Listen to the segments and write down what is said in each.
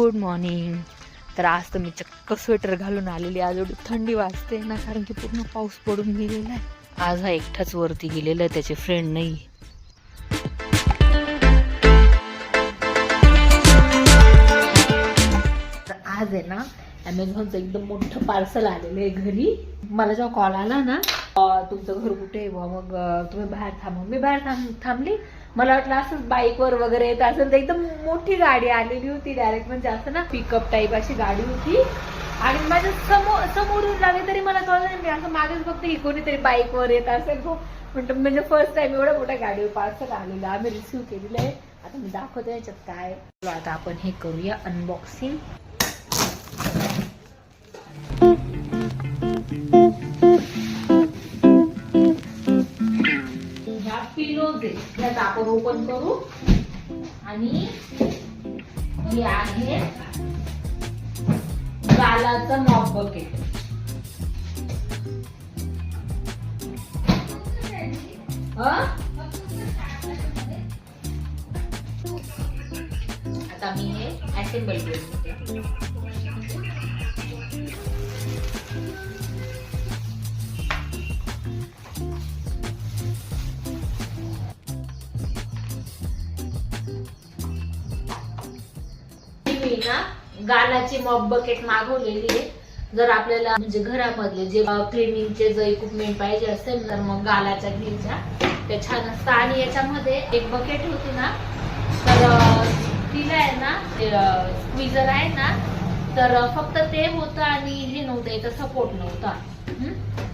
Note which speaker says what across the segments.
Speaker 1: Good morning. तर आज तर मी चक्क स्वेटर घालून आलेली. आज एवढी थंडी वाजते ना, कारण की पूर्ण पाऊस पडून गेलेला आहे. आज हा एकटाच वरती गेलेला आहे, त्याचे फ्रेंड नाही. तर आज आहे ना अमेझॉनचं एकदम मोठं पार्सल आलेलं आहे घरी. मला जेव्हा कॉल आला ना, तुमचं घर कुठे आहे, मग तुम्ही बाहेर थांबा. मी बाहेर थांबली. मला वाटलं असंच बाईकवर वगैरे येत असेल, तर एकदम मोठी गाडी आलेली होती डायरेक्ट, म्हणजे असं ना पिकअप टाईप अशी गाडी होती. आणि माझ्या समोरून लागले तरी मला कळलं नाही. मी असं मागेच बघते की कोणीतरी बाईकवर येत असेल. म्हणतो म्हणजे फर्स्ट टाइम एवढ्या मोठ्या गाडीवर पार्सल आलेलं आम्ही रिसिव्ह केलेलं आहे. आता मी दाखवते याच्यात काय. आता आपण हे करूया अनबॉक्सिंग. ह्या पिलोज आहेत, ह्यात आपण ओपन करू. आणि हे आहे गालाचं मॉप बकेट. आता मी हे असेंबल करते. गालाची मॉप बकेट मागवलेली आहे. जर आपल्याला म्हणजे घरामधले जे क्लिनिंगचे जे इक्विपमेंट पाहिजे असेल तर मग गालाच्या घ्यायच्या, ते छान असतं. आणि याच्यामध्ये एक बकेट होती ना, तर तिला आहे ना स्क्वीजर आहे ना, तर फक्त ते होतं आणि हे नव्हतं, याचा सपोर्ट नव्हता.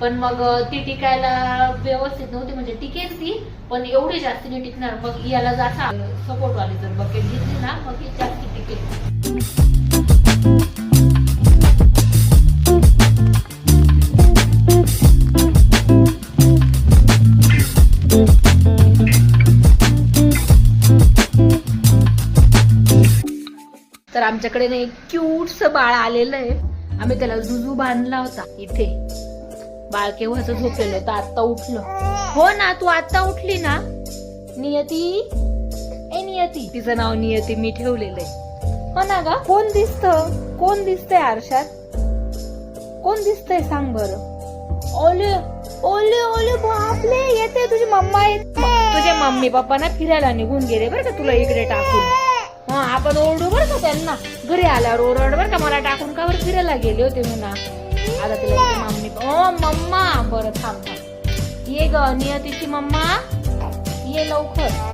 Speaker 1: पण मग ती टिकायला व्यवस्थित नव्हती, म्हणजे टिकेल ती पण एवढी जास्त नाही टिकणार. मग याला जासा सपोर्ट वाली जर बकेट घेतली ना, मग ती जास्त टिकेल. तर आमच्याकडे ना एक क्यूटस बाळ आलेलं आहे. आम्ही त्याला जुजू बांधला होता इथे. बाळ केव्हाच झोपलेलं होतं, आता उठलं. हो ना, तू आता उठली ना. नियती, ए नियती, तिचं नाव नियती मी ठेवलेलं आहे. हो ना ग. कोण दिसतंय आरशात? कोण दिसतंय सांग बरं. ओले ओले ओले बापले, येते तुझी मम्मा. तुझे मम्मी पप्पा ना फिरायला निघून गेले बरं का, तुला इकडे टाकून. हा, आपण ओरडू बरं का त्यांना. घरी आल्यावर ओरड बरं का, मला टाकून का बरं फिरायला गेले होते म्हणा. आता तिला मम्मी मम्मा. बरं थांब. ये ग नियतीची मम्मा, ये लवकर.